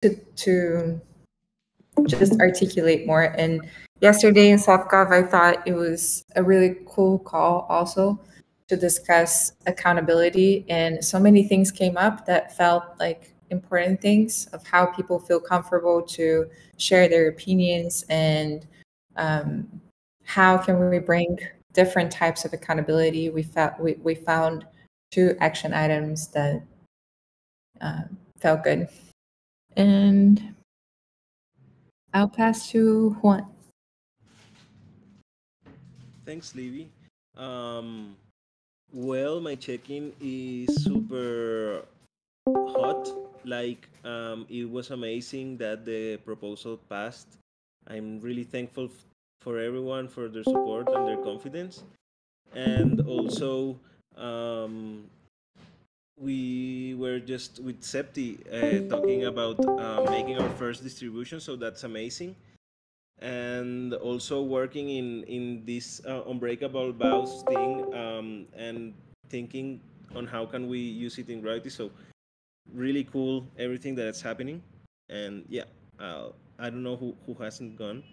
to just articulate more. And yesterday in SoftGov, I thought it was a really cool call also to discuss accountability. And so many things came up that felt like important things of how people feel comfortable to share their opinions, and how can we bring different types of accountability. We found 2 action items that felt good. And I'll pass to Juan. Thanks, Livy. Well, my check-in is super hot. Like, it was amazing that the proposal passed. I'm really thankful for everyone for their support and their confidence. And also, um, we were just with Septi talking about making our first distribution, so that's amazing. And also working in this unbreakable vows thing, and thinking on how can we use it in gravity. So really cool everything that's happening. And yeah, I don't know who hasn't gone.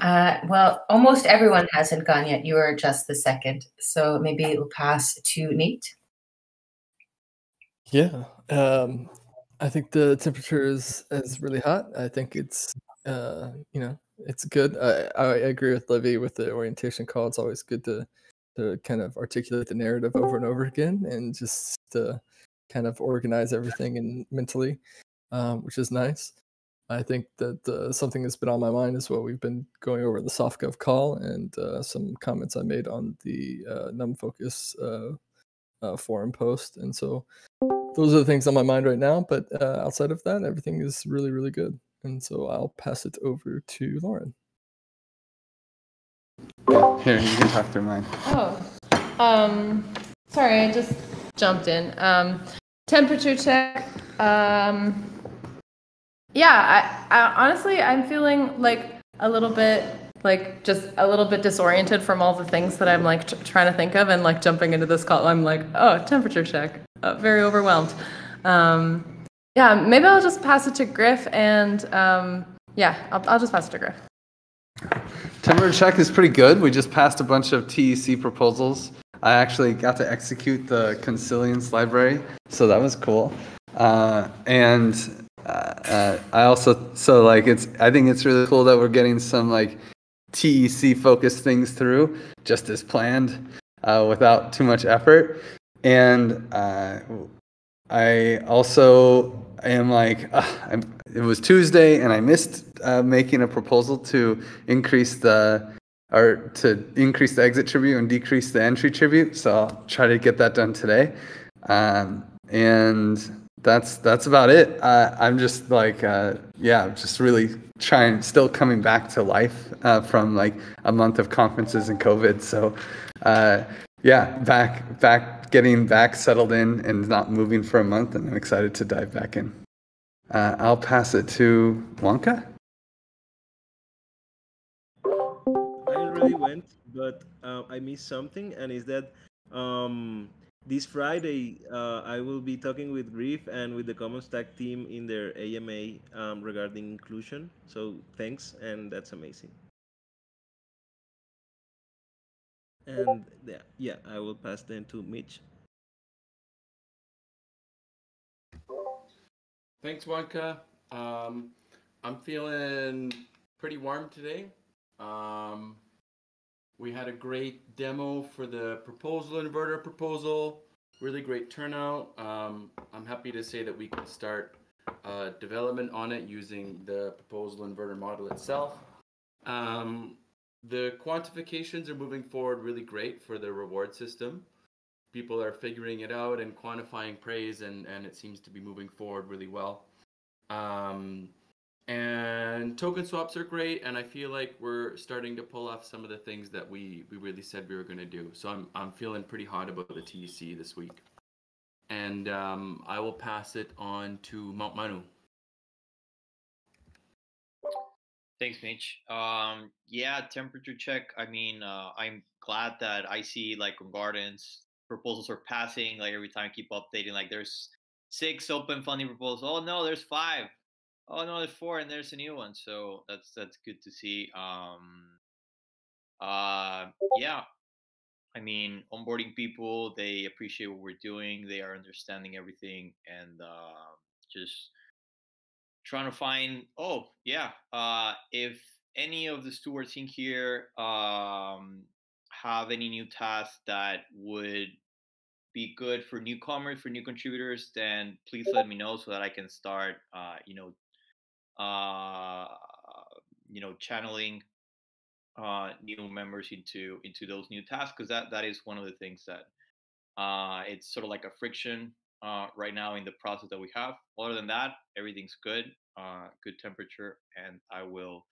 Well, almost everyone hasn't gone yet. You are just the second, so maybe it'll pass to Nate. Yeah, I think the temperature is really hot. I think it's it's good. I agree with Livy with the orientation call. It's always good to kind of articulate the narrative over and over again, and just to kind of organize everything and mentally, which is nice. I think that something that's been on my mind is what we've been going over the SoftGov call, and some comments I made on the NumFocus forum post. And so those are the things on my mind right now. But outside of that, everything is really, really good. And so I'll pass it over to Lauren. Here, you can talk through mine. Sorry, I just jumped in. Temperature check. Yeah, I honestly, I'm feeling like a little bit, like just a little bit disoriented from all the things that I'm like trying to think of, and like jumping into this call, I'm like, oh, temperature check. Very overwhelmed. Yeah, maybe I'll just pass it to Griff, and yeah, I'll just pass it to Griff. Temperature check is pretty good. We just passed a bunch of TEC proposals. I actually got to execute the Consilience library, so that was cool. I also, so like I think it's really cool that we're getting some like TEC focused things through just as planned, without too much effort. And I also am like, it was Tuesday and I missed making a proposal to increase the exit tribute and decrease the entry tribute. So I'll try to get that done today. And that's about it. I'm just like, just really still coming back to life from like a month of conferences and COVID. So getting back settled in and not moving for a month, and I'm excited to dive back in. I'll pass it to Wonka. I already went, but I missed something, and is that this Friday I will be talking with Griff and with the Common Stack team in their AMA regarding inclusion. So thanks, and that's amazing. And yeah, I will pass then to Mitch. Thanks, Wonka. I'm feeling pretty warm today. We had a great demo for the inverter proposal. Really great turnout. I'm happy to say that we can start development on it using the proposal inverter model itself. The quantifications are moving forward really great for the reward system. People are figuring it out and quantifying praise, and it seems to be moving forward really well. And token swaps are great, and I feel like we're starting to pull off some of the things that we really said we were going to do. So I'm feeling pretty hot about the TEC this week. And I will pass it on to Mount Manu. Thanks, Mitch. Yeah, temperature check. I mean, I'm glad that I see like on Gardens proposals are passing. Like every time I keep updating, like there's 6 open funding proposals. Oh no, there's 5. Oh no, there's 4, and there's a new one. So that's good to see. Yeah, I mean, onboarding people, they appreciate what we're doing. They are understanding everything, and just trying to find. Oh yeah, if any of the stewards in here have any new tasks that would be good for newcomers, for new contributors, then please let me know so that I can start, channeling new members into those new tasks, because that is one of the things that it's sort of like a friction right now in the process that we have. Other than that, everything's good, good temperature, and I will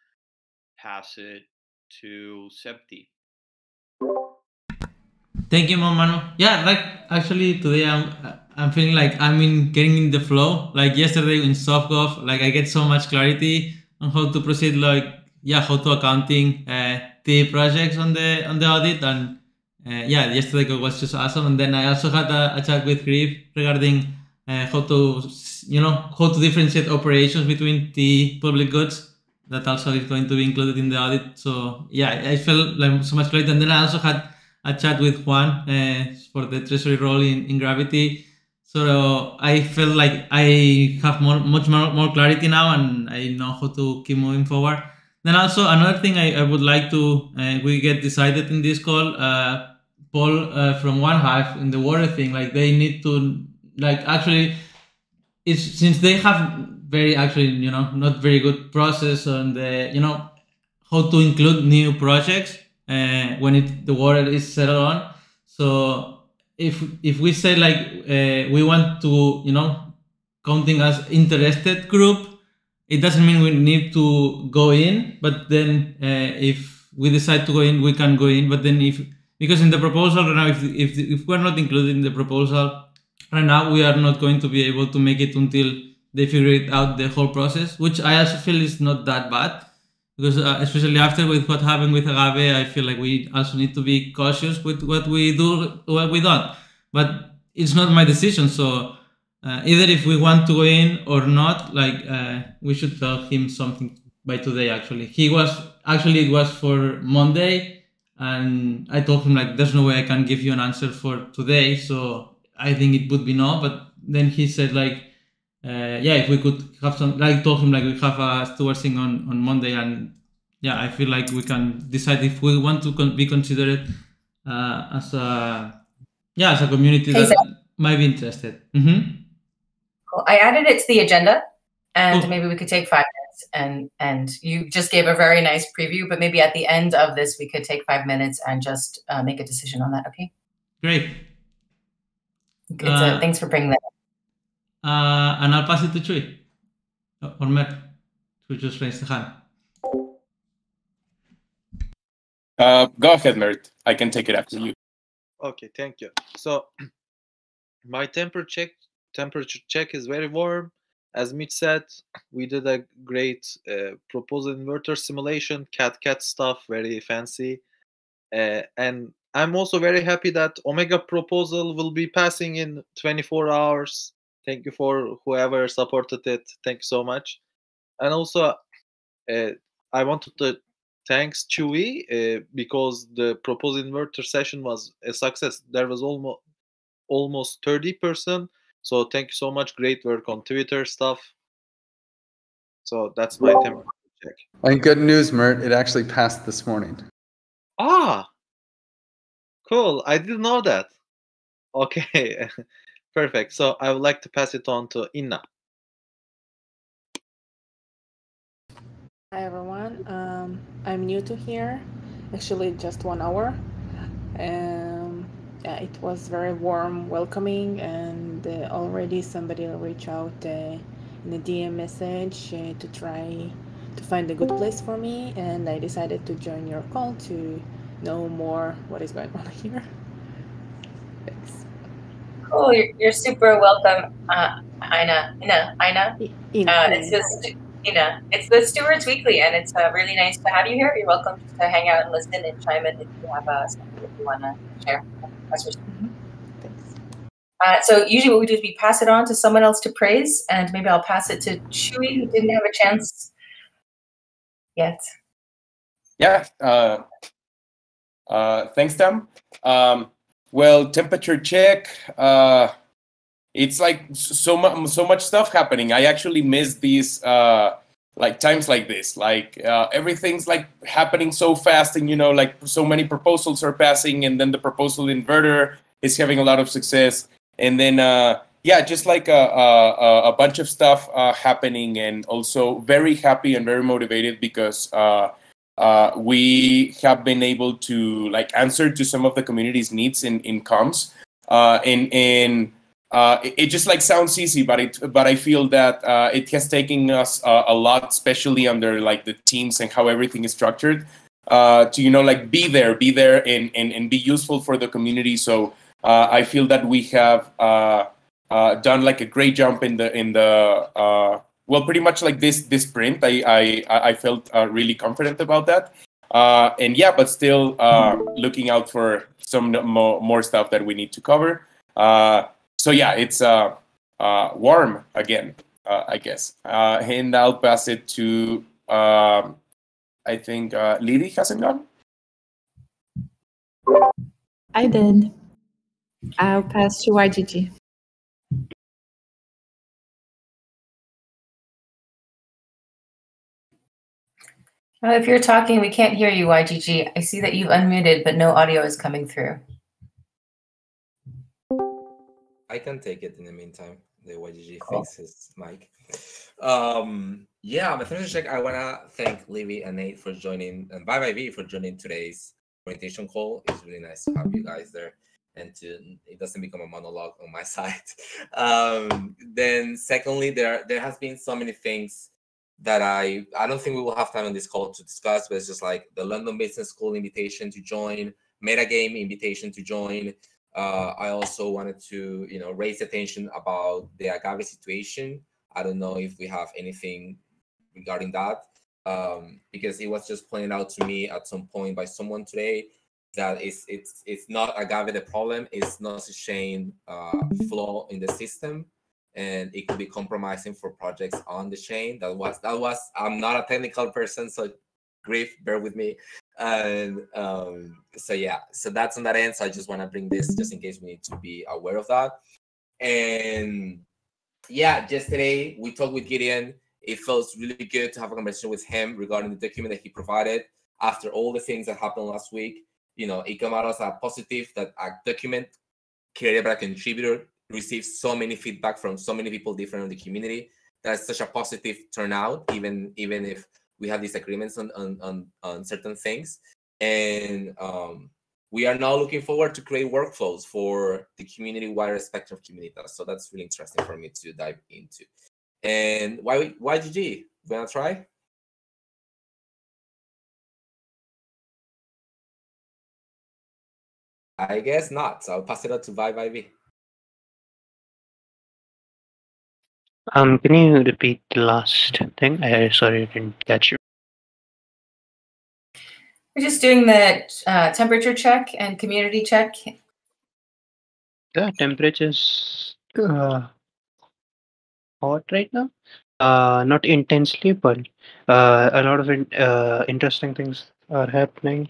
pass it to Septi. Thank you, Manu. Yeah, like actually today I'm feeling like getting in the flow. Like yesterday in SoftGov, like I get so much clarity on how to proceed. Like how to accounting the projects on the audit, and yesterday was just awesome. And then I also had a chat with Griff regarding how to differentiate operations between the public goods. That also is going to be included in the audit. So yeah, I felt like so much clarity. And then I also had a chat with Juan for the treasury role in Gravity. So I felt like I have much more clarity now, and I know how to keep moving forward. Then also another thing I would like to we get decided in this call, Paul from One Hive in the water thing, like they need to actually, it's since they have very not very good process on the how to include new projects when the water is settled on. So if we say we want to counting as interested group, it doesn't mean we need to go in. But then if we decide to go in, we can go in. But then because in the proposal right now, if we're not included in the proposal right now, we are not going to be able to make it until they figure out the whole process, which I also feel is not that bad. Because especially after with what happened with Agave, I feel like we also need to be cautious with what we do, what we don't. But it's not my decision. So either if we want to go in or not, we should tell him something by today. Actually, it was for Monday, and I told him there's no way I can give you an answer for today. So I think it would be no. But then he said if we could have some, told him we have a steward thing on Monday, and I feel like we can decide if we want to be considered as a community that might be interested. Mm-hmm. Cool. I added it to the agenda, and maybe we could take 5 minutes, and you just gave a very nice preview, but maybe at the end of this we could take 5 minutes and just make a decision on that. Okay. Great. Thanks for bringing that up. And I'll pass it to Chui or Mert, who just raised the hand. Go ahead, Mert. I can take it after you. Okay, thank you. So my temperature check is very warm. As Mitch said, we did a great proposal inverter simulation, cat stuff, very fancy. And I'm also very happy that Omega proposal will be passing in 24 hours. Thank you for whoever supported it. Thank you so much. And also, I wanted to thank Chewy because the proposed inverter session was a success. There was almost 30%. So thank you so much. Great work on Twitter stuff. So that's my temperature check. And good news, Mert. It actually passed this morning. Ah, cool. I didn't know that. Okay. Perfect. So I would like to pass it on to Inna. Hi, everyone. I'm new to here, actually just 1 hour. It was very warm welcoming, and already somebody reached out in a DM message to try to find a good place for me, and I decided to join your call to know more what is going on here. Thanks. Cool, you're super welcome, Ina. It's the Stewards Weekly, and it's really nice to have you here. You're welcome to hang out and listen and chime in if you have something that you want to share. Thanks. So usually what we do is we pass it on to someone else to praise, and maybe I'll pass it to Chewy, who didn't have a chance yet. Yeah. Thanks, Tam. Well, temperature check. It's like so much stuff happening. I actually miss these like times like this. Like everything's like happening so fast, and like so many proposals are passing, and then the proposal inverter is having a lot of success, and then yeah, just like a bunch of stuff happening, and also very happy and very motivated because we have been able to like answer to some of the community's needs in comms, and it just like sounds easy, but I feel that it has taken us a lot, especially under like the teams and how everything is structured, to like be there and be useful for the community. So I feel that we have done like a great jump in the well, pretty much like this sprint. I felt really confident about that, and yeah, but still looking out for some more stuff that we need to cover. So yeah, it's warm again, I guess. And I'll pass it to I think Lily hasn't gone. I did. I'll pass to YGG. If you're talking, we can't hear you, YGG. I see that you've unmuted, but no audio is coming through. I can take it in the meantime. The YGG fixes mic. Yeah, my temperature check. I wanna thank Livy and Nate for joining, and Bye for joining today's orientation call. It's really nice to have you guys there, and it doesn't become a monologue on my side. Then secondly, there has been so many things that I don't think we will have time on this call to discuss, but it's just like the London Business School invitation to join, Metagame invitation to join. I also wanted to, raise attention about the agave situation. I don't know if we have anything regarding that, because it was just pointed out to me at some point by someone today that it's not agave the problem, it's not a chain flaw in the system, and it could be compromising for projects on the chain. That was. I'm not a technical person, so Griff, bear with me. And so yeah, so that's on that end. So I just want to bring this just in case we need to be aware of that. And yeah, yesterday we talked with Gideon. It felt really good to have a conversation with him regarding the document that he provided after all the things that happened last week. It came out as a positive that a document created by a contributor received so many feedback from so many people different in the community. That's such a positive turnout, even if we have disagreements on certain things. And we are now looking forward to create workflows for the community wider spectrum of communities. So that's really interesting for me to dive into. And YGG, you wanna try? I guess not. So I'll pass it out to Vi. Can you repeat the last thing? Sorry, I didn't catch you. We're just doing the temperature check and community check. The temperature's hot right now. Not intensely, but a lot of interesting things are happening.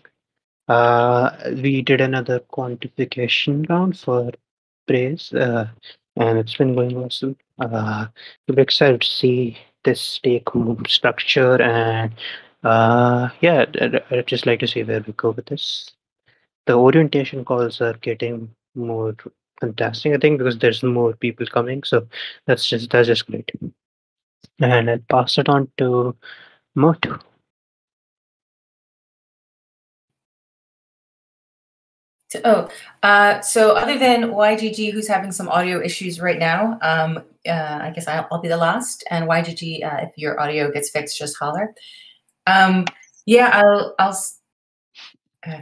We did another quantification round for praise, and it's been going awesome. We're excited to see this take structure, and yeah, I'd just like to see where we go with this. The orientation calls are getting more fantastic, I think, because there's more people coming, so that's just great. And I'll pass it on to Motu. So other than YGG, who's having some audio issues right now, I guess I'll be the last. And YGG, if your audio gets fixed, just holler. Yeah, I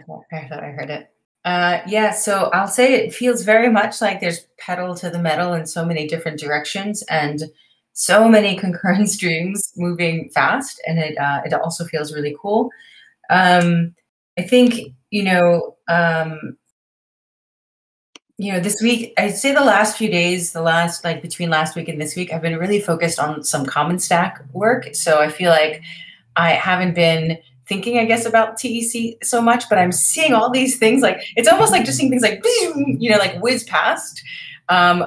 thought I heard it. Yeah, so I'll say it feels very much like there's pedal to the metal in so many different directions and so many concurrent streams moving fast, and it also feels really cool. I think, this week, I'd say the last few days, between last week and this week, I've been really focused on some common stack work. So I feel like I haven't been thinking, I guess, about TEC so much, but I'm seeing all these things. Like, it's almost like just seeing things like, like whiz past,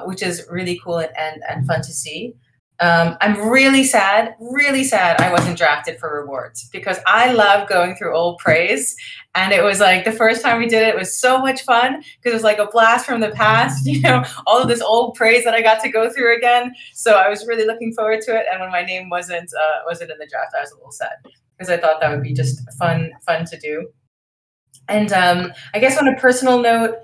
which is really cool and fun to see. I'm really sad I wasn't drafted for rewards, because I love going through old praise. And it was like the first time we did it, it was so much fun, because it was like a blast from the past, all of this old praise that I got to go through again. So I was really looking forward to it. And when my name wasn't in the draft, I was a little sad, because I thought that would be just fun to do. And I guess on a personal note,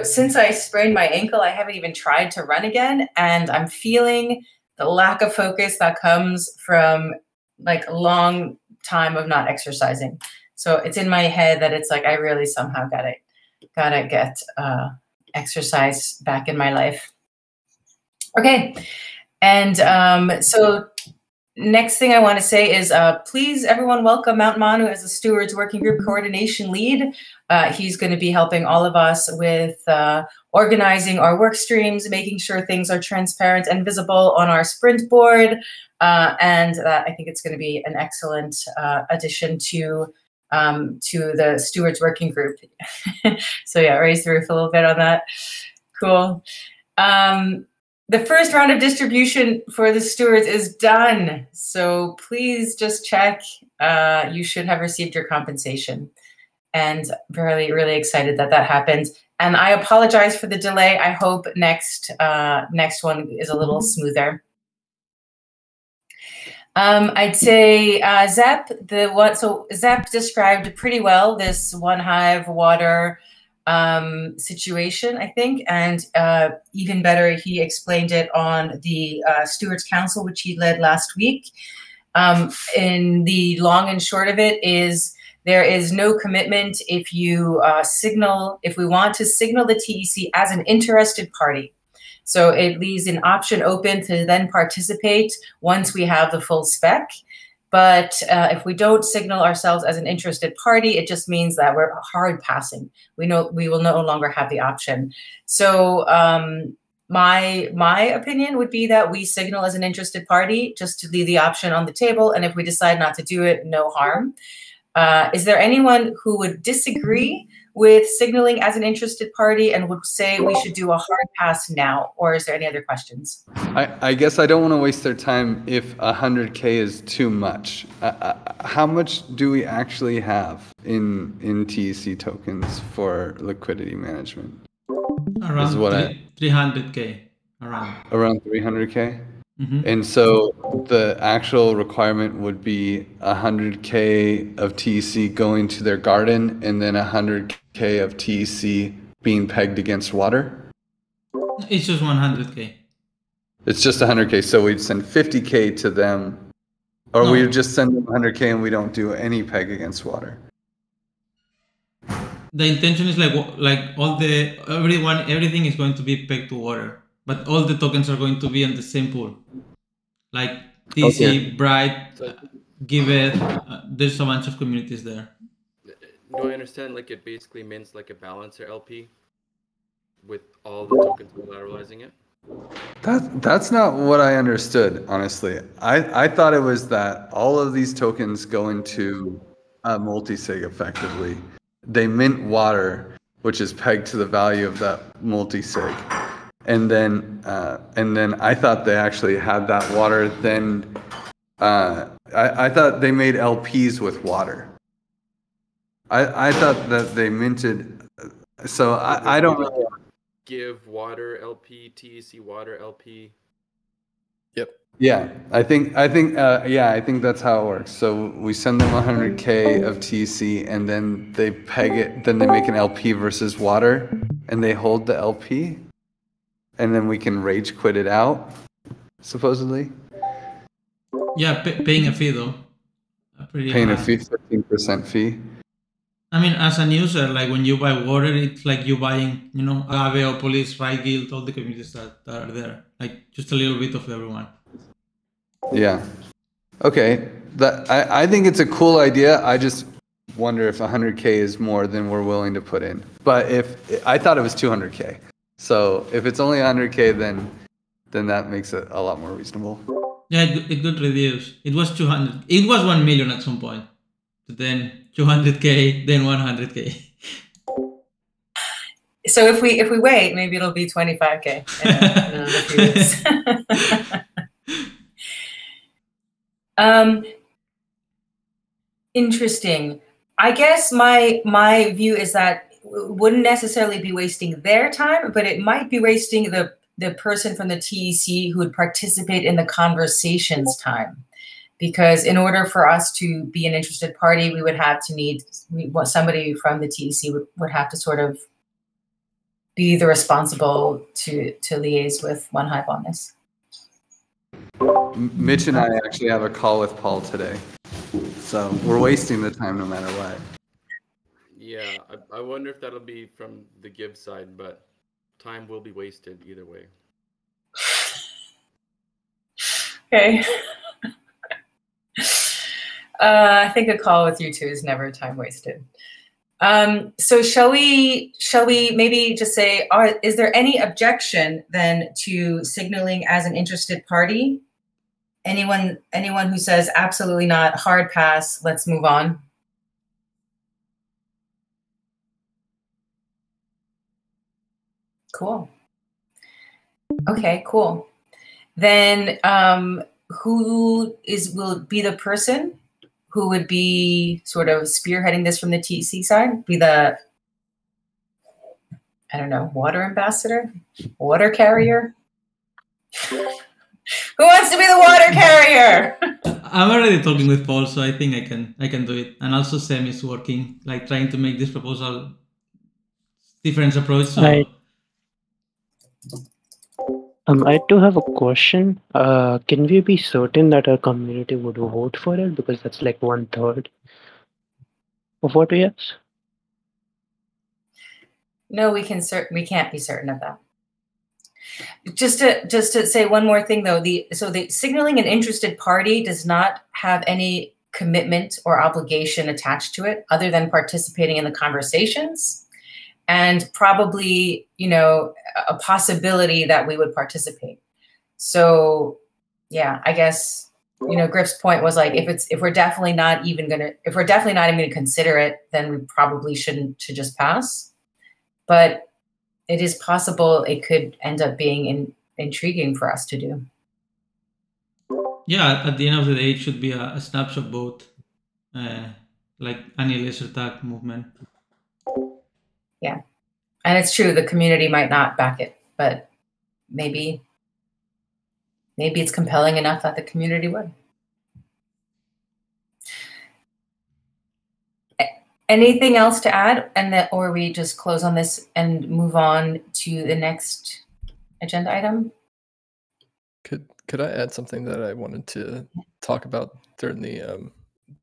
since I sprained my ankle, I haven't even tried to run again. And I'm feeling the lack of focus that comes from like a long time of not exercising. So it's in my head that it's like, I really somehow gotta get exercise back in my life. Okay. And so next thing I want to say is, please, everyone, welcome Mount Manu as the Stewards Working Group Coordination Lead. He's going to be helping all of us with organizing our work streams, making sure things are transparent and visible on our sprint board. And I think it's going to be an excellent addition to the Stewards Working Group. So yeah, raise the roof a little bit on that. Cool. The first round of distribution for the stewards is done. So please just check. You should have received your compensation. And really, really excited that happened. And I apologize for the delay. I hope next one is a little smoother. I'd say Zep, Zep described pretty well this one hive water situation, I think, and even better, he explained it on the Stewards Council, which he led last week. In the long and short of it is, there is no commitment if we want to signal the TEC as an interested party. So it leaves an option open to then participate once we have the full spec. But if we don't signal ourselves as an interested party, it just means that we're hard passing. We will no longer have the option. So my opinion would be that we signal as an interested party, just to leave the option on the table. And if we decide not to do it, no harm. Is there anyone who would disagree with signaling as an interested party and would say we should do a hard pass now? Or is there any other questions? I guess I don't want to waste their time if 100K is too much. How much do we actually have in TEC tokens for liquidity management? Around 300K. Around 300K? Mm-hmm. And so the actual requirement would be 100K of TEC going to their garden and then 100K of TEC being pegged against water? It's just 100K. It's just 100K. So we'd send 50K to them, or No. we would just send them 100K and we don't do any peg against water. The intention is everything is going to be pegged to water, but all the tokens are going to be in the same pool. Like TC, Okay. Bright, Give It. There's a bunch of communities there. Do I understand, like, it basically means like a balancer LP with all the tokens collateralizing it? That's not what I understood, honestly. I thought it was that all of these tokens go into a multi-sig effectively. They mint water, which is pegged to the value of that multi-sig. And then I thought they actually had that water. Then I thought they made LPs with water. I thought that they minted. So I don't know. Give water LP, TEC water LP. Yep. Yeah, I think that's how it works. So we send them 100K of TC, and then they peg it. Then they make an LP versus water, and they hold the LP, and then we can rage quit it out, supposedly. Yeah, paying a fee though. Paying a fee, 15% fee. I mean, as an user, like when you buy water, it's like you buying, Agaveopolis, Right Guild, all the communities that are there. Like just a little bit of everyone. Yeah. Okay. I think it's a cool idea. I just wonder if 100K is more than we're willing to put in. But if I thought it was 200K, so if it's only 100K, then that makes it a lot more reasonable. Yeah, it could reduce. It was 200. It was 1 million at some point. Then 200K, then 100K. So if we wait, maybe it'll be 25K in another few weeks. Interesting. I guess my view is that it wouldn't necessarily be wasting their time, but it might be wasting the person from the TEC who would participate in the conversations time. Because in order for us to be an interested party, we would have to somebody from the TEC would have to sort of be the responsible to liaise with OneHive on this. Mitch and I actually have a call with Paul today. So we're wasting the time no matter what. Yeah, I wonder if that'll be from the give side, but time will be wasted either way. Okay. I think a call with you two is never time wasted. So shall we maybe just say, is there any objection then to signaling as an interested party? Anyone who says absolutely not, hard pass, let's move on. Cool. Okay, cool. Then who will be the person who would be sort of spearheading this from the TEC side? Be the, I don't know, water ambassador? Water carrier? Who wants to be the water carrier? I'm already talking with Paul, so I think I can do it. And also Sam is working, like trying to make this proposal different approach. So. I do have a question. Can we be certain that our community would vote for it? Because that's like 1/3 of what we asked. No, we can't be certain of that. Just to say one more thing though, the signaling an interested party does not have any commitment or obligation attached to it other than participating in the conversations and probably, a possibility that we would participate. So yeah, I guess, Griff's point was like, if we're definitely not even gonna consider it, then we probably should just pass. But it is possible it could end up being intriguing for us to do. Yeah, at the end of the day, it should be a snapshot vote, like any laser tag movement. Yeah, and it's true, the community might not back it, but maybe it's compelling enough that the community would. Anything else to add, or we just close on this and move on to the next agenda item? Could I add something that I wanted to talk about during the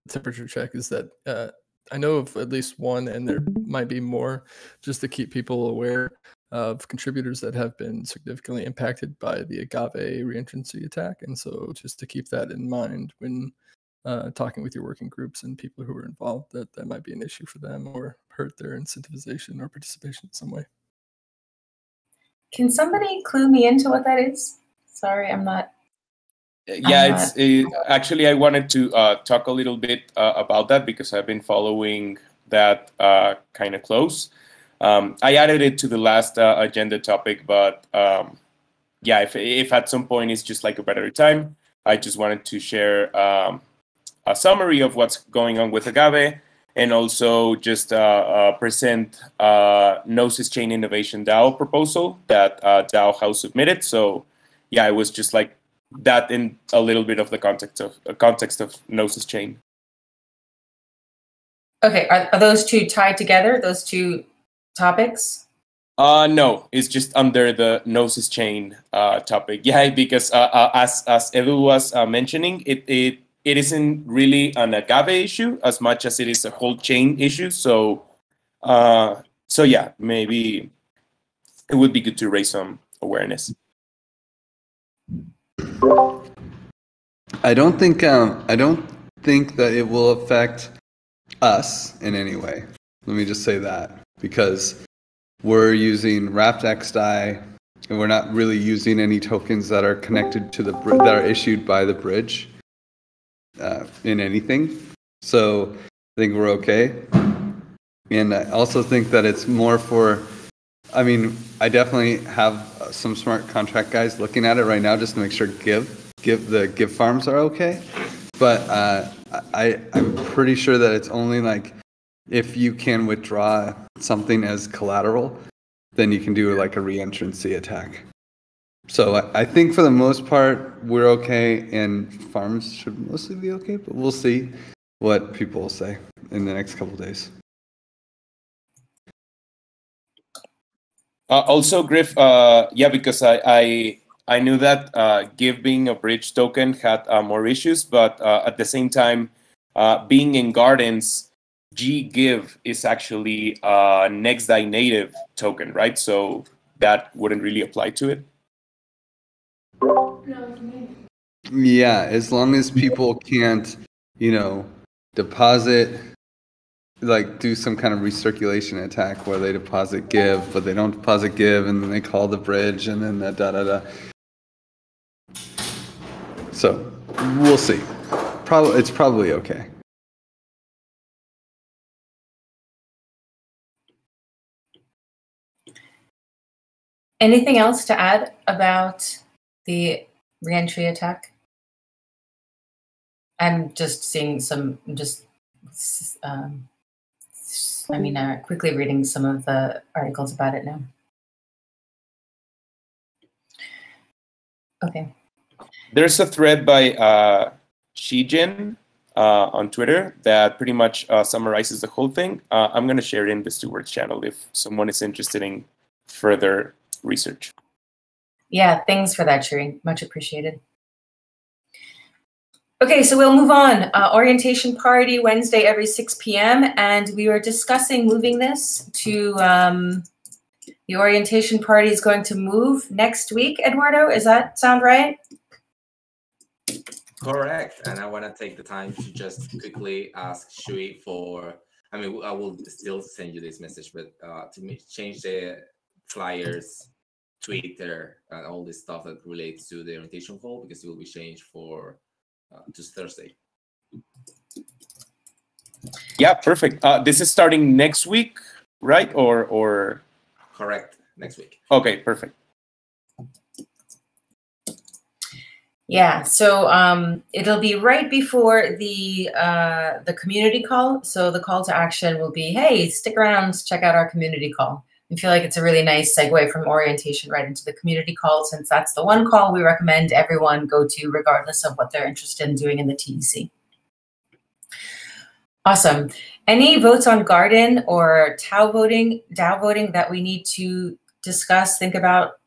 temperature check? Is that I know of at least one, and there might be more, just to keep people aware of contributors that have been significantly impacted by the agave reentrancy attack, and so just to keep that in mind when talking with your working groups and people who are involved, that might be an issue for them or hurt their incentivization or participation in some way. Can somebody clue me into what that is? Sorry, I'm not. Yeah, actually I wanted to talk a little bit about that because I've been following that kind of close. I added it to the last agenda topic, but yeah, if at some point it's just like a better time, I just wanted to share a summary of what's going on with agave, and also just present Gnosis Chain Innovation DAO proposal that DAO has submitted. So yeah, it was just like that in a little bit of the context of Gnosis Chain. Okay, are those two tied together, those two topics? No, it's just under the Gnosis Chain topic. Yeah, because as Edu was mentioning, it isn't really an agave issue as much as it is a whole chain issue. So yeah, maybe it would be good to raise some awareness. I don't think that it will affect us in any way. Let me just say that, because we're using wrapped XDAI, and we're not really using any tokens that are connected to that are issued by the bridge in anything. So I think we're okay. And I also think that it's more for, I mean, I definitely have some smart contract guys looking at it right now just to make sure the give farms are okay. But I'm pretty sure that it's only like if you can withdraw something as collateral, then you can do like a reentrancy attack. So I think for the most part, we're okay, and farms should mostly be okay, but we'll see what people will say in the next couple of days. Also, Griff, yeah, because I knew that Give being a bridge token had more issues, but at the same time, being in Gardens, Give is actually a NextDAI native token, right? So that wouldn't really apply to it. Yeah, as long as people can't, deposit, like do some kind of recirculation attack where they deposit Give, but they don't deposit Give, and then they call the bridge, and then da. So we'll see. It's probably okay. Anything else to add about the reentry attack? I'm just seeing quickly reading some of the articles about it now. Okay. There's a thread by Shijin on Twitter that pretty much summarizes the whole thing. I'm going to share it in the Stewards channel if someone is interested in further research. Yeah, thanks for that, Shiri. Much appreciated. Okay, so we'll move on. Orientation party Wednesday every 6 p.m. And we were discussing moving this to the orientation party is going to move next week, Eduardo. Does that sound right? Correct. And I want to take the time to just quickly ask Shui for, I will still send you this message, but to change the flyers, Twitter, and all this stuff that relates to the orientation call, because it will be changed for just Thursday. Yeah, perfect. This is starting next week, right? Or correct, next week. Okay, perfect. Yeah, so it'll be right before the community call. So the call to action will be, hey, stick around, check out our community call. I feel like it's a really nice segue from orientation right into the community call, since that's the one call we recommend everyone go to regardless of what they're interested in doing in the TEC. Awesome. Any votes on Garden or DAO voting that we need to discuss, think about,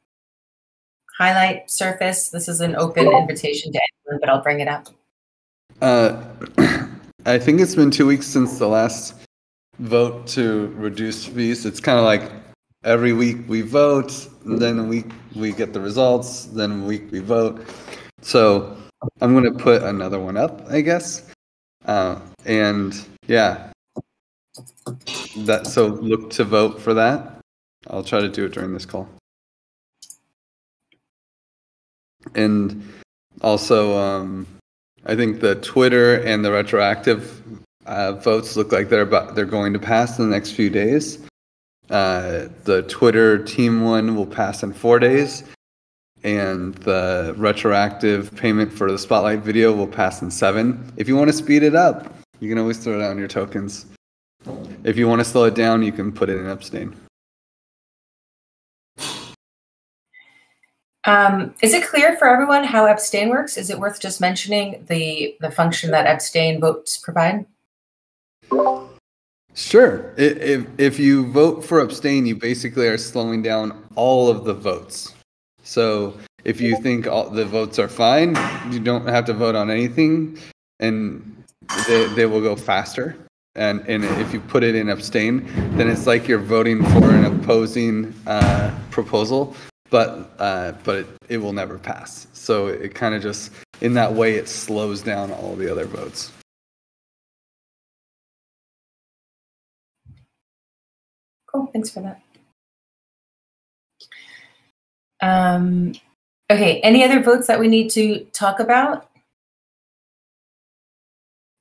highlight, surface? This is an open invitation to anyone, but I'll bring it up. I think it's been 2 weeks since the last vote to reduce fees. It's kind of like every week we vote, and then a week we get the results, then a week we vote. So I'm going to put another one up, I guess. And yeah, so look to vote for that. I'll try to do it during this call. And also, I think the Twitter and the retroactive votes look like they're going to pass in the next few days. The Twitter team one will pass in 4 days, and the retroactive payment for the Spotlight video will pass in 7. If you want to speed it up, you can always throw down your tokens. If you want to slow it down, you can put it in abstain. Is it clear for everyone how abstain works? Is it worth just mentioning the function that abstain votes provide? Sure. If you vote for abstain, you basically are slowing down all of the votes. So if you think all the votes are fine, you don't have to vote on anything, and they will go faster. And if you put it in abstain, then it's like you're voting for an opposing proposal, but it will never pass. So it kind of just, in that way, it slows down all the other votes. Cool. Thanks for that. Okay. Any other votes that we need to talk about?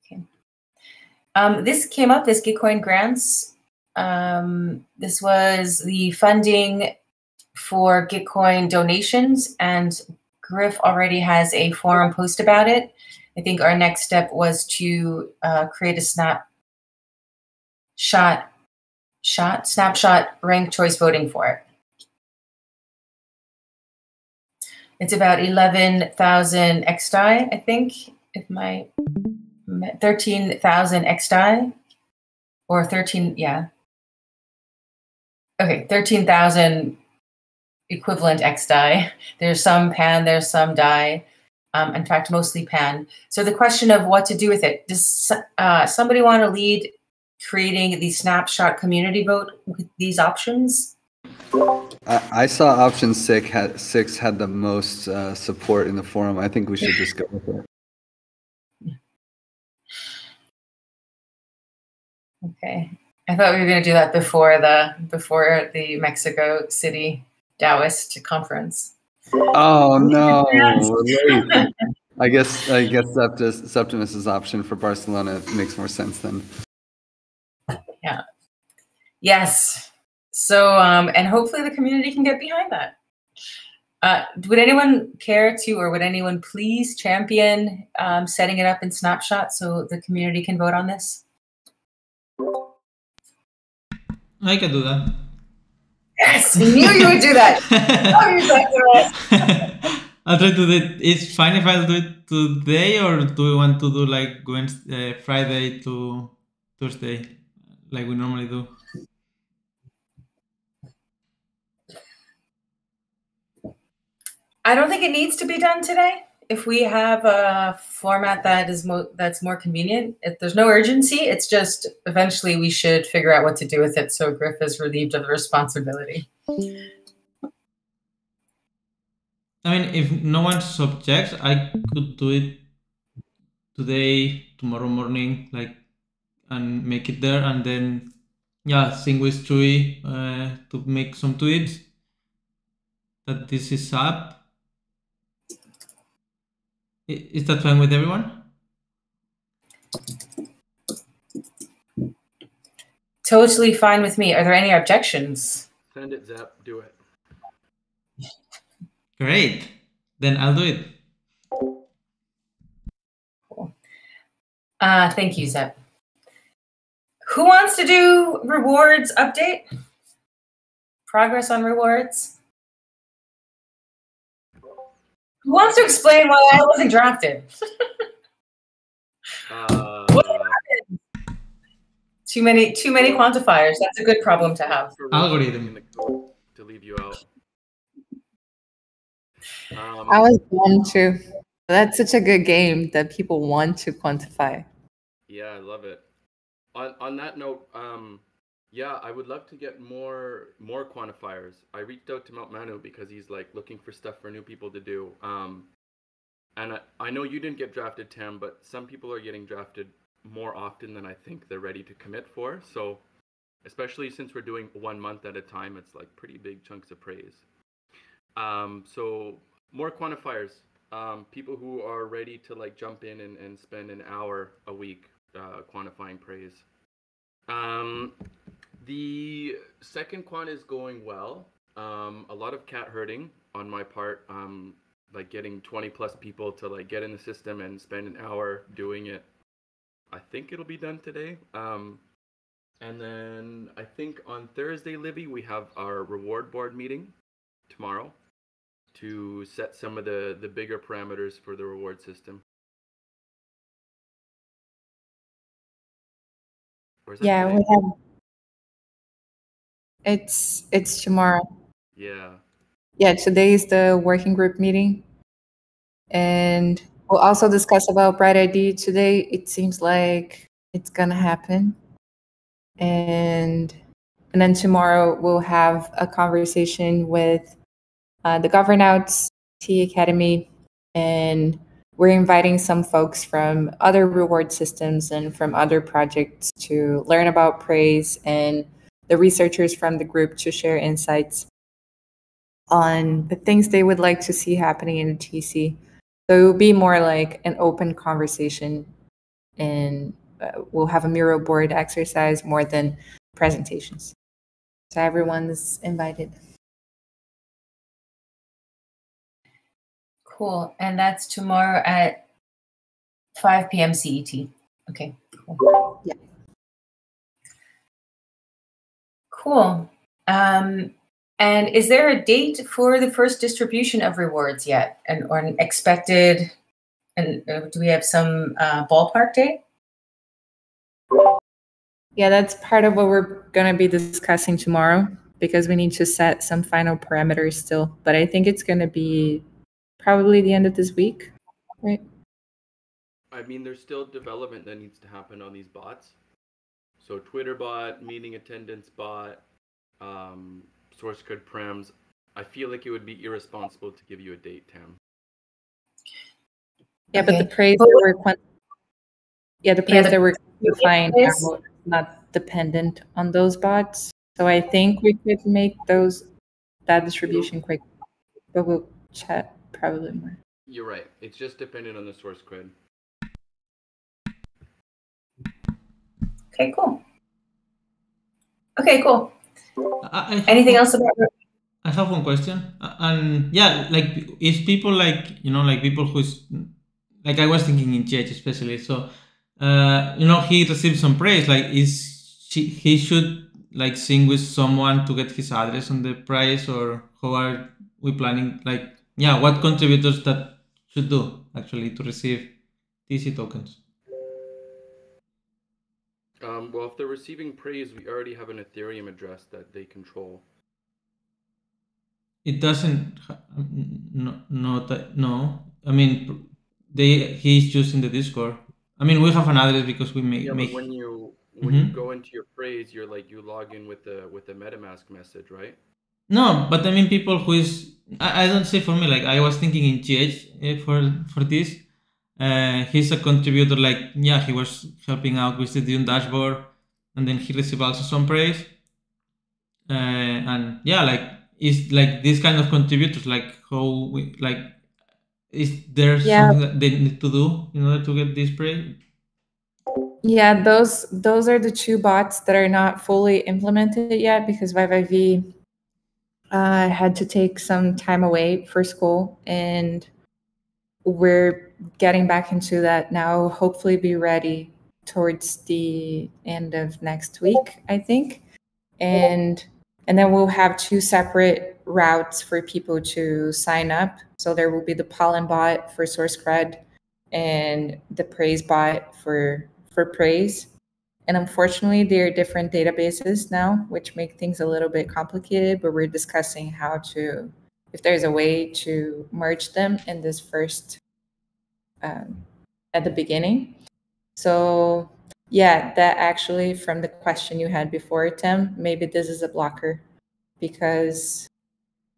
Okay. This came up, this Gitcoin grants. This was the funding for Gitcoin donations, and Griff already has a forum post about it. I think our next step was to create a snapshot ranked choice voting for it. It's about 11,000 XDAI, I think, if my 13,000 XDAI or 13, yeah. Okay, 13,000 equivalent XDAI. There's some pan, there's some DAI. In fact, mostly pan. So the question of what to do with it, does somebody want to lead creating the snapshot community vote with these options? I saw option 6 had the most support in the forum. I think we should just go with it. Okay. I thought we were going to do that before the Mexico City Taoist conference. Oh no! We're late. I guess Septimus's option for Barcelona makes more sense then. Yeah. Yes. So and hopefully the community can get behind that. Would anyone care to, or would anyone please champion setting it up in Snapshot so the community can vote on this? I can do that. Yes, I knew you would do that. I'll try to do it. It's fine if I'll do it today, or do we want to do like Wednesday, Friday to Thursday, like we normally do? I don't think it needs to be done today. If we have a format that is that's more convenient, there's no urgency. It's just eventually we should figure out what to do with it so Griff is relieved of the responsibility. I mean, if no one objects, I could do it today, tomorrow morning, like, and make it there, and then, yeah, sync with Chewy to make some tweets that this is up. Is that fine with everyone? Totally fine with me. Are there any objections? Send it, Zap. Do it. Great. Then I'll do it. Cool. Thank you, Zep. Who wants to do rewards update? Progress on rewards? Who wants to explain why I wasn't drafted? What happened? Too many quantifiers. That's a good problem to have. Algorithm. To leave you out. I was born to. That's such a good game that people want to quantify. Yeah, I love it. On that note, yeah, I would love to get more quantifiers. I reached out to Mount Manu because he's like looking for stuff for new people to do. And I know you didn't get drafted, Tam, but some people are getting drafted more often than I think they're ready to commit for. So, especially since we're doing 1 month at a time, it's like pretty big chunks of praise. So more quantifiers. People who are ready to like jump in and spend an hour a week quantifying praise. The second quant is going well. A lot of cat herding on my part. Like getting 20 plus people to like get in the system and spend an hour doing it. I think it'll be done today. And then I think on Thursday, Libby, we have our reward board meeting tomorrow to set some of the bigger parameters for the reward system. Yeah, we have. It's tomorrow. Yeah. Yeah, today is the working group meeting, and we'll also discuss about Bright ID today. It seems like it's gonna happen, and then tomorrow we'll have a conversation with the Governouts T Academy, and we're inviting some folks from other reward systems and from other projects to learn about praise and the researchers from the group to share insights on the things they would like to see happening in the TC. So it will be more like an open conversation, and we'll have a mural board exercise more than presentations. So everyone's invited. Cool. And that's tomorrow at 5 p.m. CET. Okay, cool. Yeah. Cool. And is there a date for the first distribution of rewards yet, or an expected? And do we have some ballpark date? Yeah, that's part of what we're going to be discussing tomorrow, because we need to set some final parameters still. But I think it's going to be probably the end of this week, right? I mean, there's still development that needs to happen on these bots. So Twitter bot, meeting attendance bot, source code prems. I feel like it would be irresponsible to give you a date, Tam. Yeah, but the praise that we're quantifying are not dependent on those bots. So I think we could make that distribution quick, but we'll chat probably more. You're right. It's just dependent on the source code. Okay, cool. Okay, cool. Anything else about it? I have one question. And yeah, like, if people like, like people who's, like I was thinking in church especially, so, he received some praise, like he should like sing with someone to get his address on the prize, or how are we planning, like, what contributors that should do actually to receive TC tokens? Well, if they're receiving praise, we already have an Ethereum address that they control. It doesn't. No. I mean, he's using the Discord. I mean, we have an address because we make. Yeah, but when you go into your praise, you log in with the MetaMask message, right? No, but I mean, people who is. I don't say for me. Like, I was thinking in GH for this. He's a contributor. Like, he was helping out with the Dune dashboard, and then he received also some praise. And like, is like these kind of contributors, like how we like, is there something that they need to do in order to get this praise? Yeah, those are the two bots that are not fully implemented yet, because YYV had to take some time away for school, and we're getting back into that now. Hopefully be ready towards the end of next week, I think. And then we'll have two separate routes for people to sign up. So there will be the pollen bot for source cred and the praise bot for praise. And unfortunately, there are different databases now, which make things a little bit complicated, but we're discussing if there's a way to merge them in this first, at the beginning. So yeah, that actually, from the question you had before, Tim, maybe this is a blocker, because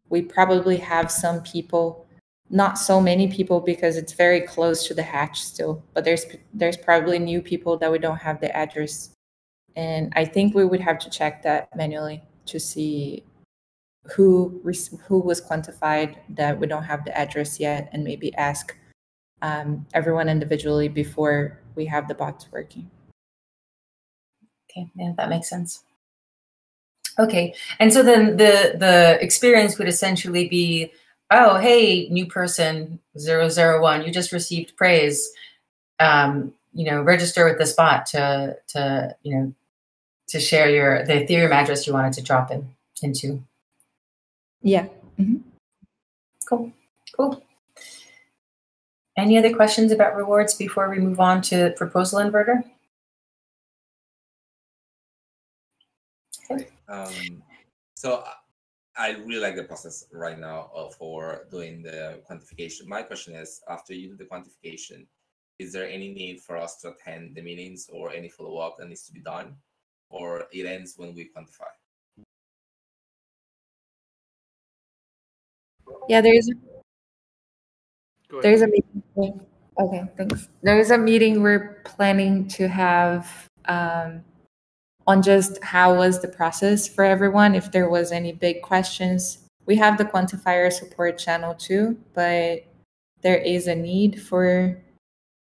we probably have some people, not so many people, because it's very close to the hatch still, but there's probably new people that we don't have the address. And I think we would have to check that manually to see who was quantified that we don't have the address yet, and maybe ask everyone individually before we have the bots working. Okay, yeah, that makes sense. Okay, and so then the experience would essentially be, oh, hey, new person 001, you just received praise. Register with this bot to share the Ethereum address you wanted to drop into. Yeah. Mm-hmm. Cool. Any other questions about rewards before we move on to proposal inverter? Okay. So I really like the process right now for doing the quantification. My question is, after you do the quantification, is there any need for us to attend the meetings or any follow-up that needs to be done, or it ends when we quantify? Yeah, there's a meeting. Okay, thanks. There's a meeting we're planning to have on just how was the process for everyone, if there was any big questions. We have the quantifier support channel too, but there is a need for,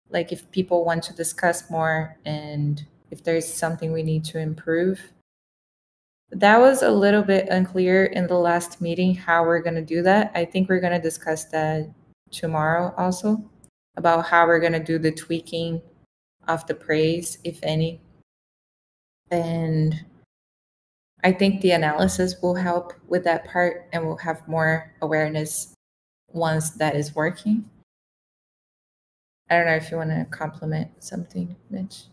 like, if people want to discuss more and if there's something we need to improve. That was a little bit unclear in the last meeting how we're going to do that. I think we're going to discuss that tomorrow also, about how we're going to do the tweaking of the praise, if any. And I think the analysis will help with that part, and we'll have more awareness once that is working. I don't know if you want to compliment something, Mitch.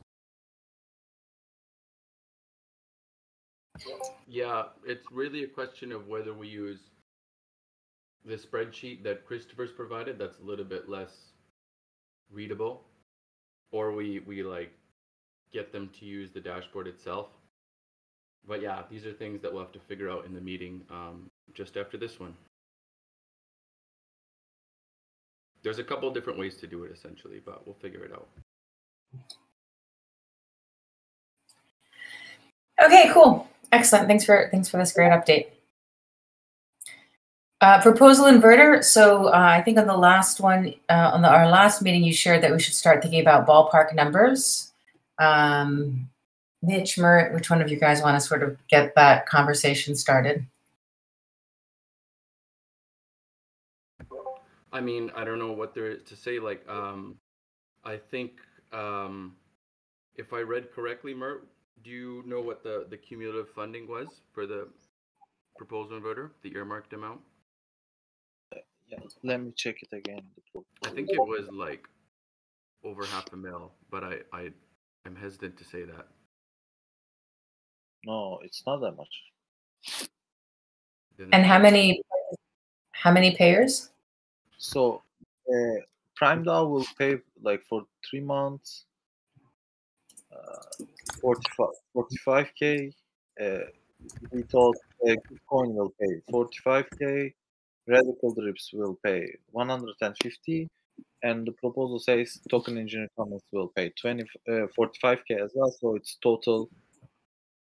Yeah, it's really a question of whether we use the spreadsheet that Christopher's provided that's a little bit less readable, or we like get them to use the dashboard itself. But yeah, these are things that we'll have to figure out in the meeting just after this one. There's a couple different ways to do it essentially, but we'll figure it out. Okay, cool. Excellent. Thanks for this great update. Proposal inverter. So I think on the last one, our last meeting, you shared that we should start thinking about ballpark numbers. Mitch, Mert, which one of you guys want to sort of get that conversation started? I mean, I don't know what there is to say. Like, I think if I read correctly, Mert, do you know what the cumulative funding was for the proposal inverter, the earmarked amount? Yeah, let me check it again. I think it was like over $500,000, but I'm hesitant to say that. No, it's not that much. And how many payers? So Prime DAO will pay like for 3 months 45k. We thought Bitcoin will pay 45k. Radical Drips will pay 150, and the proposal says Token Engineer Commons will pay 45k as well. So it's total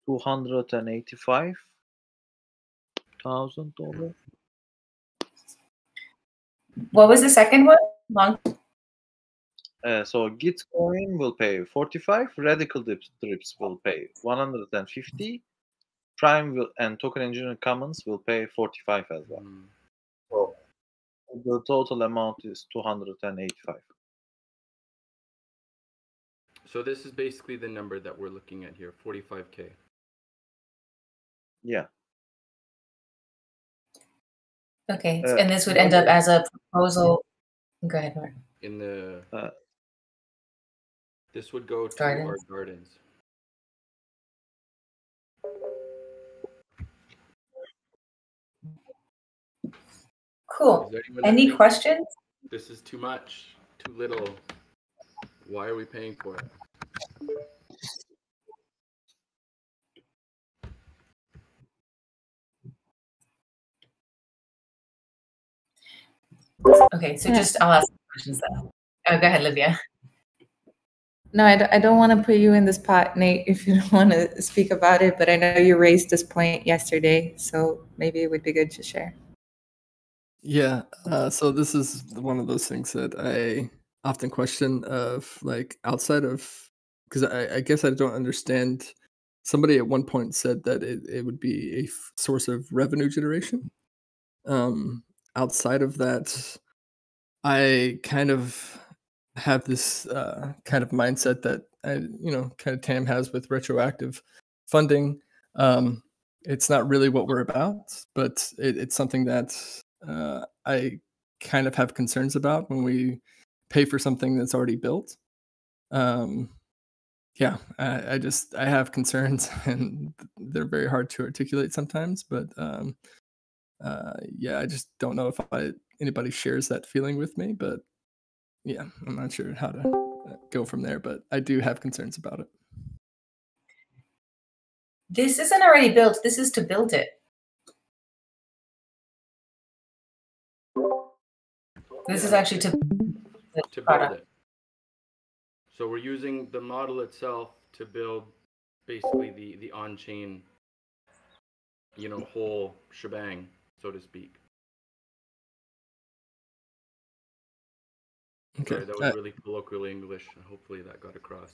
$285,000. What was the second one? So Gitcoin will pay 45, Radical Drips will pay 150, Prime will, and Token Engineering Commons will pay 45 as well. So the total amount is 285. So this is basically the number that we're looking at here, 45k. Yeah. Okay, and this would end up as a proposal. Go ahead, Mark. In the this would go to Gardens. our gardens. Cool. Any questions? This is too much, too little. Why are we paying for it? Okay, so just I'll ask questions then. Oh, go ahead, Livia. No, I don't want to put you in the spot, Nate, if you don't want to speak about it, but I know you raised this point yesterday, so maybe it would be good to share. Yeah, so this is one of those things that I often question of, like, outside of, because I guess I don't understand. Somebody at one point said that it would be a source of revenue generation. Outside of that, I kind of have this kind of mindset that kind of Tam has with retroactive funding. It's not really what we're about, but it's something that I kind of have concerns about when we pay for something that's already built. Yeah, I have concerns, and they're very hard to articulate sometimes. But yeah, I just don't know if anybody shares that feeling with me. But yeah, I'm not sure how to go from there. But I do have concerns about it. This isn't already built. This is to build it. This is actually to build it. So we're using the model itself to build basically the on-chain, you know, whole shebang, so to speak. Okay. Sorry, that was really colloquial English. Hopefully that got across.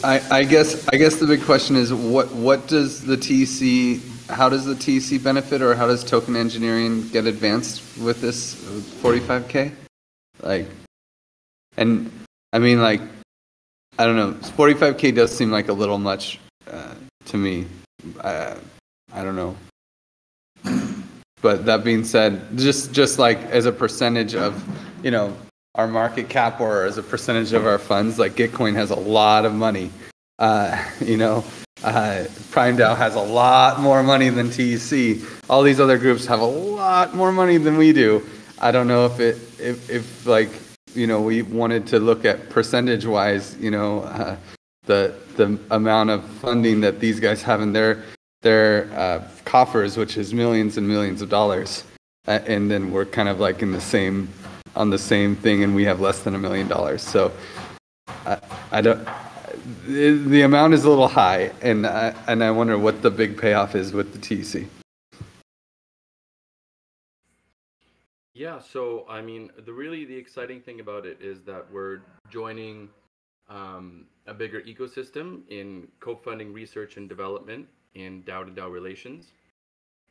I guess the big question is what does the TC, how does the TC benefit, or how does token engineering get advanced with this 45K? Like, and I mean, like, I don't know, 45K does seem like a little much to me. I don't know. But that being said, just like as a percentage of, you know, our market cap or as a percentage of our funds, like Gitcoin has a lot of money. You know, Prime DAO has a lot more money than TEC. All these other groups have a lot more money than we do. I don't know if like, you know, we wanted to look at percentage wise, you know, the amount of funding that these guys have in their coffers, which is millions and millions of dollars, and then we're kind of like on the same thing, and we have less than $1 million. So I don't. The amount is a little high, and I wonder what the big payoff is with the TC. Yeah, so I mean, the exciting thing about it is that we're joining a bigger ecosystem in co-funding research and development in DAO-to-DAO relations.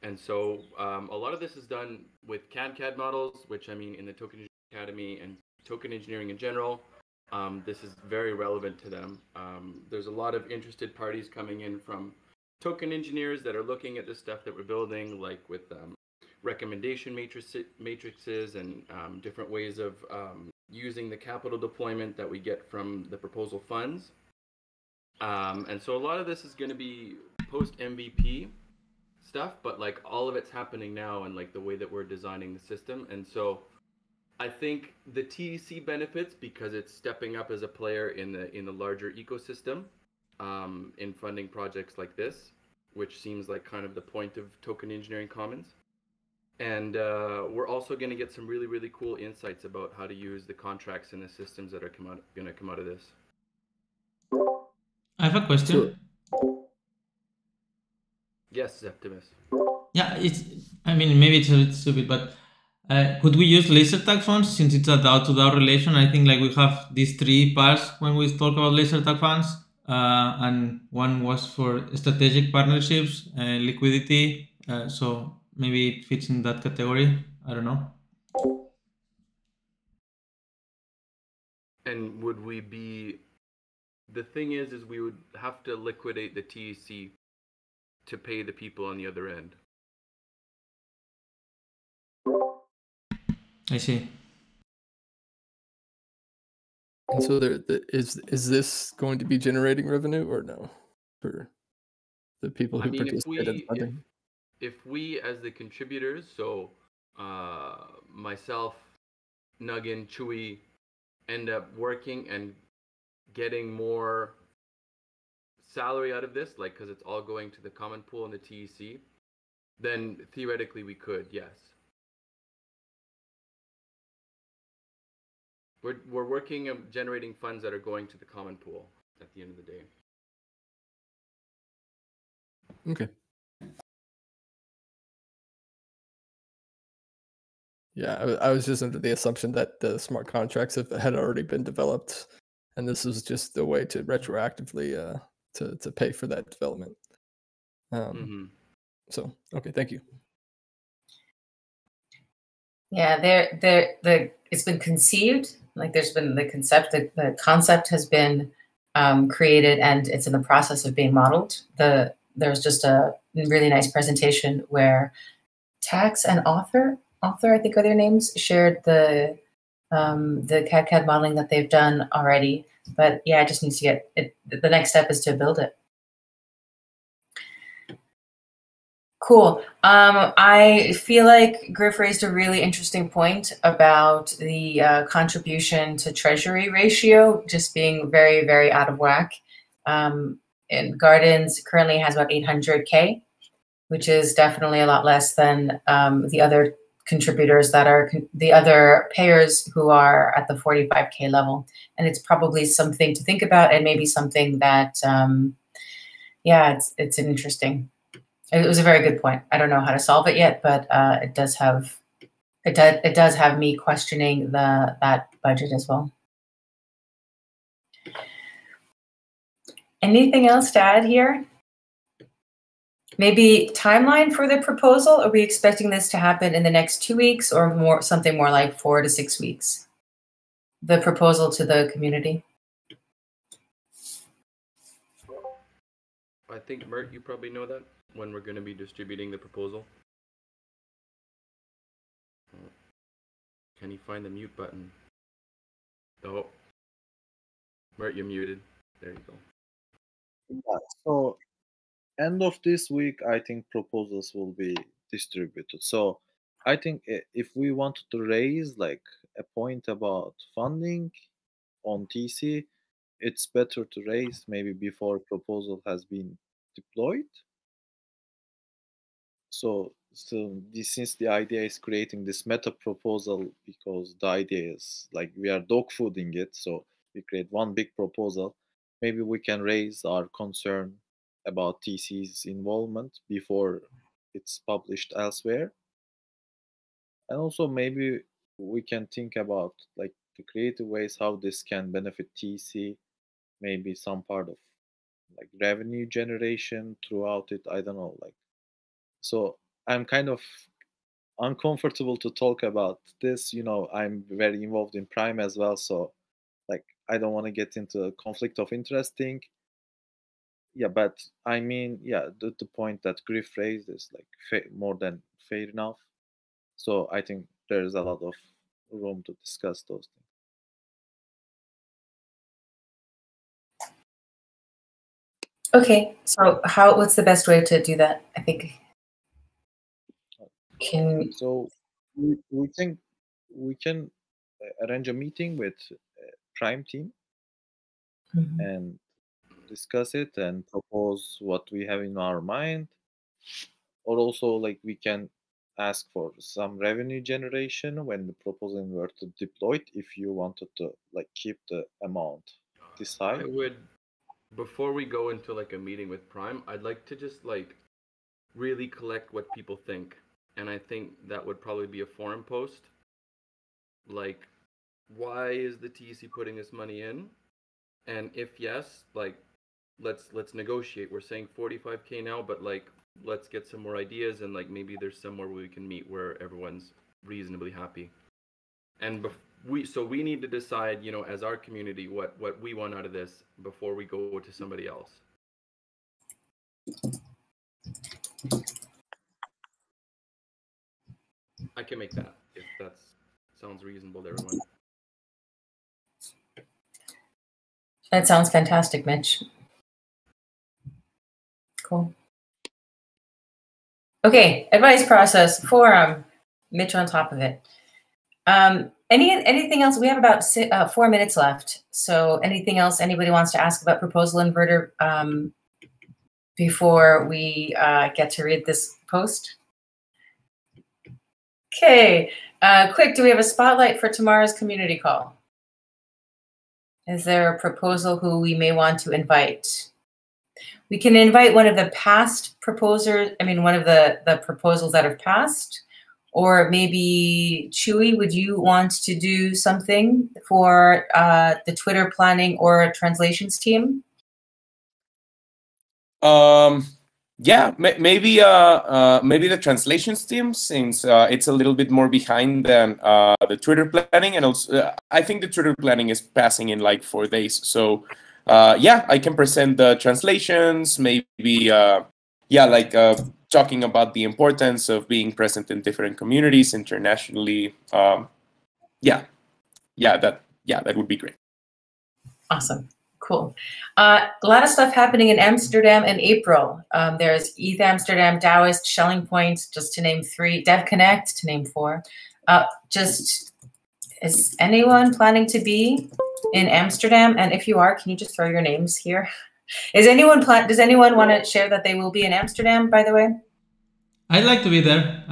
And so a lot of this is done with CAD models, which I mean in the Token Academy and token engineering in general, this is very relevant to them. There's a lot of interested parties coming in from token engineers that are looking at the stuff that we're building, like with recommendation matrices and different ways of using the capital deployment that we get from the proposal funds. And so a lot of this is going to be post MVP stuff, but like all of it's happening now and like the way that we're designing the system. And so I think the TEC benefits because it's stepping up as a player in the larger ecosystem in funding projects like this, which seems like kind of the point of Token Engineering Commons. And we're also going to get some really, really cool insights about how to use the contracts and the systems that are going to come out of this. I have a question. Yes, Septimus. Yeah, I mean, maybe it's a bit stupid, but could we use laser tag funds since it's a DAO-to-DAO relation? I think like we have these three parts when we talk about laser tag funds, and one was for strategic partnerships, liquidity. So maybe it fits in that category. I don't know. And would we be? The thing is we would have to liquidate the TEC to pay the people on the other end. I see. And so is this going to be generating revenue or no for the people who participate in funding? If we as the contributors, so myself, Nuggin, Chewy, end up working and getting more salary out of this, like because it's all going to the common pool and the TEC, then theoretically we could, yes. We're working on generating funds that are going to the common pool at the end of the day. Okay. Yeah, I was just under the assumption that the smart contracts had already been developed, and this was just a way to retroactively to pay for that development. So okay, thank you. Yeah, it's been conceived. Like there's been the concept has been created, and it's in the process of being modeled. There's just a really nice presentation where Tax and Author, I think are their names, shared the CAD modeling that they've done already. But yeah, it just needs to get it. The next step is to build it. Cool. I feel like Griff raised a really interesting point about the contribution to treasury ratio just being very, very out of whack. And Gardens currently has about 800K, which is definitely a lot less than the other contributors that are the other payers who are at the 45K level. And it's probably something to think about, and maybe something that yeah, it's an interesting. It was a very good point. I don't know how to solve it yet, but it does have me questioning that budget as well. Anything else to add here? Maybe timeline for the proposal? Are we expecting this to happen in the next 2 weeks or something more like 4 to 6 weeks? The proposal to the community. I think, Mert, you probably know that, when we're going to be distributing the proposal. Can you find the mute button? Oh, Mert, you're muted. There you go. Yeah, so end of this week, I think proposals will be distributed. So I think if we wanted to raise like a point about funding on TC, it's better to raise maybe before proposal has been deployed. So since the idea is creating this meta proposal, because the idea is like we are dog fooding it, so we create one big proposal. Maybe we can raise our concern about TC's involvement before it's published elsewhere. And also maybe we can think about like the creative ways how this can benefit TC, maybe some part of like revenue generation throughout it. I don't know, like, so I'm kind of uncomfortable to talk about this. I'm very involved in Prime as well, so like I don't want to get into a conflict of interest thing. Yeah, but I mean, yeah, the point that Griff raised is like more than fair enough. So I think there's a lot of room to discuss those things. Okay, so what's the best way to do that? I think. So we think we can arrange a meeting with Prime team and discuss it and propose what we have in our mind, or also like we can ask for some revenue generation when the proposal were to deploy it, if you wanted to like keep the amount decide. I would, before we go into like a meeting with Prime, I'd like to just like really collect what people think. And I think that would probably be a forum post. Like, why is the TEC putting this money in? And if yes, like, let's negotiate. We're saying 45K now, but like, let's get some more ideas, and like maybe there's somewhere we can meet where everyone's reasonably happy. And we need to decide, as our community, what we want out of this before we go to somebody else. I can make that if that sounds reasonable to everyone. That sounds fantastic, Mitch. Cool. Okay, advice process, forum, Mitch on top of it. Anything else? We have about 4 minutes left. So anything else anybody wants to ask about Proposal Inverter before we get to read this post? Okay, quick, do we have a spotlight for tomorrow's community call? Is there a proposal who we may want to invite? We can invite one of the past proposers, one of the proposals that have passed, or maybe Chewy, would you want to do something for the Twitter planning or translations team? Yeah, maybe the translations team, since it's a little bit more behind than the Twitter planning, and also I think the Twitter planning is passing in like 4 days. So yeah, I can present the translations. Maybe talking about the importance of being present in different communities internationally. That would be great. Awesome. Cool. A lot of stuff happening in Amsterdam in April. There's ETH Amsterdam, Taoist, Shelling Point, just to name 3, Dev Connect, to name 4. Is anyone planning to be in Amsterdam? And if you are, can you just throw your names here? Does anyone want to share that they will be in Amsterdam, by the way? I'd like to be there.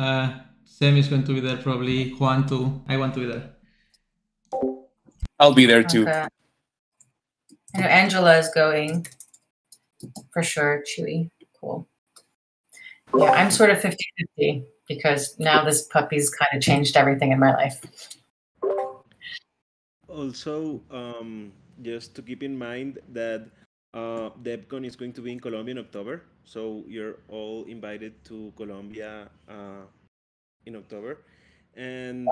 Sam is going to be there, probably. Juan too. I want to be there. I'll be there too. Okay. I know Angela is going. For sure, Chewy. Cool. Yeah, I'm sort of 50-50 because now this puppy's kind of changed everything in my life. Also, just to keep in mind that DevCon is going to be in Colombia in October, so you're all invited to Colombia in October. And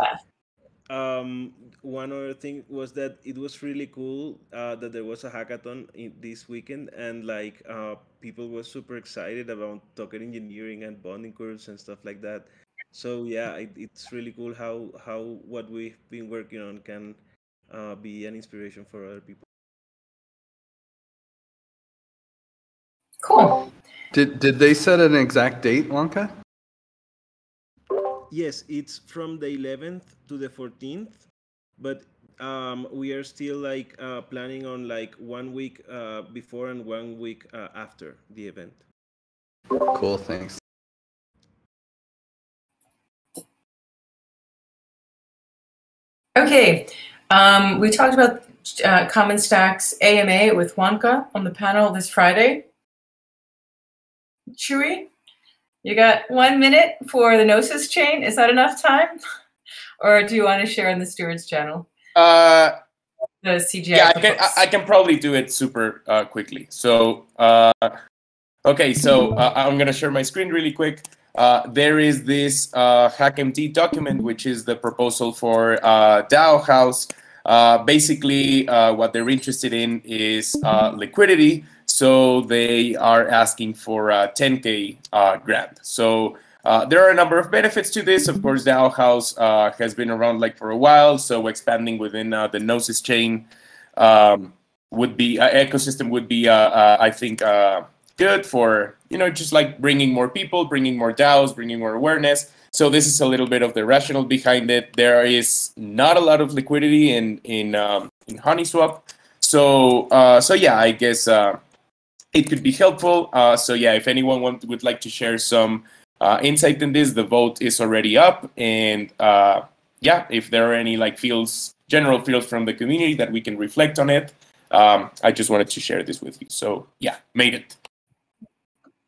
one other thing was that it was really cool that there was a hackathon this weekend, and like people were super excited about token engineering and bonding curves and stuff like that. So yeah, it's really cool how what we've been working on can be an inspiration for other people. Cool. Did they set an exact date, Wonka? Yes, it's from the 11th to the 14th, but we are still like planning on like 1 week before and 1 week after the event. Cool, thanks. Okay, we talked about Common Stack's AMA with Wonka on the panel this Friday. Chewy, you got 1 minute for the Gnosis chain. Is that enough time? Or do you want to share on the Stewards channel? The CGI. Yeah, I can probably do it super quickly. So, okay, so I'm going to share my screen really quick. There is this HackMD document, which is the proposal for DAO House. Basically, what they're interested in is liquidity. So they are asking for a 10K grant. So there are a number of benefits to this. Of course, DAO House has been around like for a while. So expanding within the Gnosis chain would be ecosystem would be I think good for just like bringing more people, bringing more DAOs, bringing more awareness. So this is a little bit of the rationale behind it. There is not a lot of liquidity in HoneySwap. So yeah, I guess it could be helpful. So yeah, if anyone would like to share some insight in this, the vote is already up. And yeah, if there are any like general feels from the community that we can reflect on it, I just wanted to share this with you. So yeah, made it.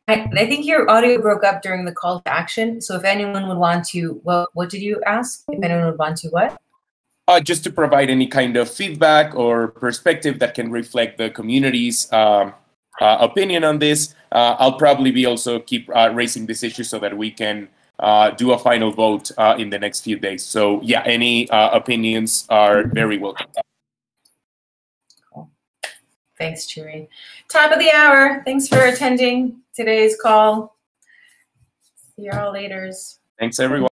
I think your audio broke up during the call to action. So if anyone would want to, what did you ask? If anyone would want to what? Just to provide any kind of feedback or perspective that can reflect the community's opinion on this. I'll probably be also keep raising this issue so that we can do a final vote in the next few days. So yeah, any opinions are very welcome. Cool. Thanks, Chewy. Top of the hour. Thanks for attending today's call. See you all later. Thanks, everyone.